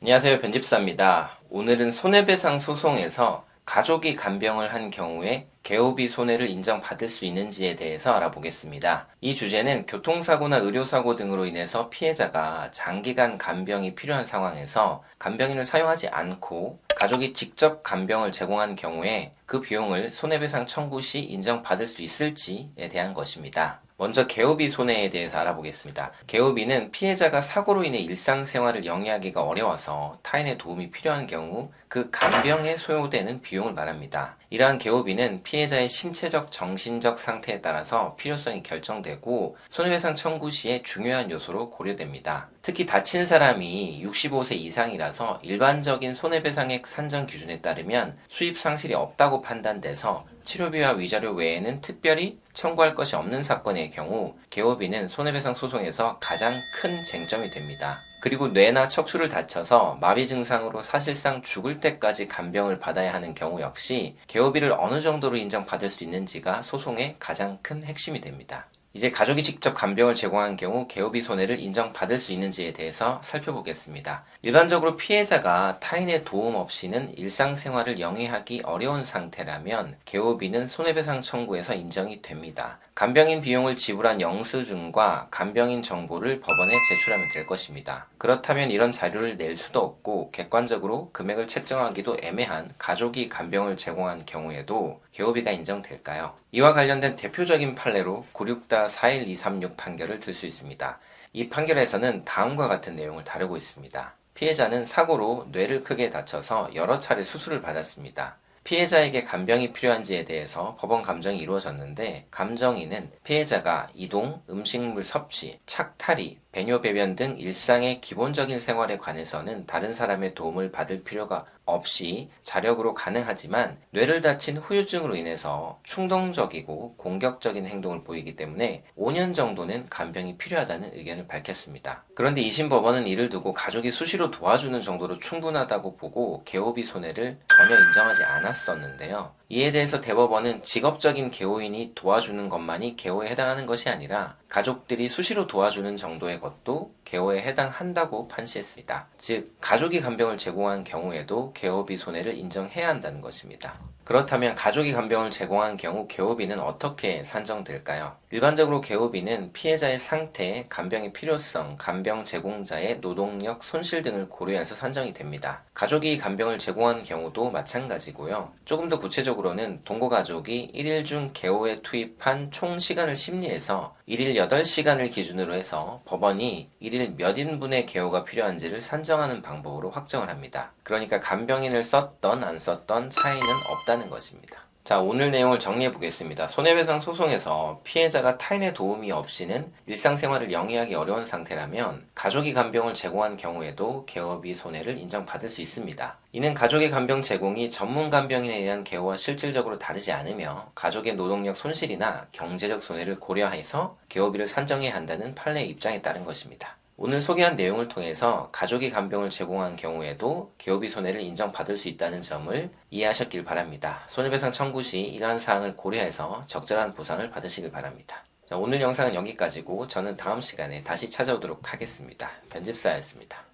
안녕하세요, 변집사입니다. 오늘은 손해배상 소송에서 가족이 간병을 한 경우에 개업이 손해를 인정받을 수 있는지에 대해서 알아보겠습니다. 이 주제는 교통사고나 의료사고 등으로 인해서 피해자가 장기간 간병이 필요한 상황에서 간병인을 사용하지 않고 가족이 직접 간병을 제공한 경우에 그 비용을 손해배상 청구 시 인정받을 수 있을지에 대한 것입니다. 먼저 개업이 손해에 대해서 알아보겠습니다. 개업이는 피해자가 사고로 인해 일상생활을 영위하기가 어려워서 타인의 도움이 필요한 경우 그 간병에 소요되는 비용을 말합니다. 이러한 개업이는 피해자의 신체적, 정신적 상태에 따라서 필요성이 결정되고 손해배상 청구 시에 중요한 요소로 고려됩니다. 특히 다친 사람이 65세 이상이라서 일반적인 손해배상액 산정 기준에 따르면 수입 상실이 없다고 판단돼서 치료비와 위자료 외에는 특별히 청구할 것이 없는 사건의 경우 개업인은 손해배상 소송에서 가장 큰 쟁점이 됩니다. 그리고 뇌나 척추를 다쳐서 마비 증상으로 사실상 죽을 때까지 간병을 받아야 하는 경우 역시 개업일을 어느 정도로 인정받을 수 있는지가 소송의 가장 큰 핵심이 됩니다. 이제 가족이 직접 간병을 제공한 경우 개업이 손해를 인정받을 수 있는지에 대해서 살펴보겠습니다. 일반적으로 피해자가 타인의 도움 없이는 일상생활을 영위하기 어려운 상태라면 개업인은 손해배상 청구에서 인정이 됩니다. 간병인 비용을 지불한 영수증과 간병인 정보를 법원에 제출하면 될 것입니다. 그렇다면 이런 자료를 낼 수도 없고 객관적으로 금액을 책정하기도 애매한 가족이 간병을 제공한 경우에도 개업이가 인정될까요? 이와 관련된 대표적인 판례로 964-41236 판결을 들 수 있습니다. 이 판결에서는 다음과 같은 내용을 다루고 있습니다. 피해자는 사고로 뇌를 크게 다쳐서 여러 차례 수술을 받았습니다. 피해자에게 간병이 필요한지에 대해서 법원 감정이 이루어졌는데 감정인은 피해자가 이동, 음식물 섭취, 착탈이, 배뇨 배변 등 일상의 기본적인 생활에 관해서는 다른 사람의 도움을 받을 필요가 없이 자력으로 가능하지만 뇌를 다친 후유증으로 인해서 충동적이고 공격적인 행동을 보이기 때문에 5년 정도는 간병이 필요하다는 의견을 밝혔습니다. 그런데 2심 법원은 이를 두고 가족이 수시로 도와주는 정도로 충분하다고 보고 개업이 손해를 전혀 인정하지 않았었는데요. 이에 대해서 대법원은 직업적인 개호인이 도와주는 것만이 개호에 해당하는 것이 아니라 가족들이 수시로 도와주는 정도의 것도 개호에 해당한다고 판시했습니다. 즉, 가족이 간병을 제공한 경우에도 개업이 손해를 인정해야 한다는 것입니다. 그렇다면 가족이 간병을 제공한 경우 개업비는 어떻게 산정될까요? 일반적으로 개업비는 피해자의 상태, 간병의 필요성, 간병 제공자의 노동력, 손실 등을 고려해서 산정이 됩니다. 가족이 간병을 제공한 경우도 마찬가지고요. 조금 더 구체적으로는 동거가족이 1일 중 개호에 투입한 총 시간을 심리해서 1일 8시간을 기준으로 해서 법원이 1일 몇 인분의 개호가 필요한지를 산정하는 방법으로 확정을 합니다. 그러니까 간병인을 썼던 안 썼던 차이는 없다는 것입니다. 자, 오늘 내용을 정리해 보겠습니다. 손해배상 소송에서 피해자가 타인의 도움이 없이는 일상생활을 영위하기 어려운 상태라면 가족이 간병을 제공한 경우에도 개업이 손해를 인정받을 수 있습니다. 이는 가족의 간병 제공이 전문 간병인에 의한 개호와 실질적으로 다르지 않으며 가족의 노동력 손실이나 경제적 손해를 고려해서 개업일을 산정해야 한다는 판례의 입장에 따른 것입니다. 오늘 소개한 내용을 통해서 가족이 간병을 제공한 경우에도 개업이 손해를 인정받을 수 있다는 점을 이해하셨길 바랍니다. 손해배상 청구 시 이러한 사항을 고려해서 적절한 보상을 받으시길 바랍니다. 자, 오늘 영상은 여기까지고 저는 다음 시간에 다시 찾아오도록 하겠습니다. 변집사였습니다.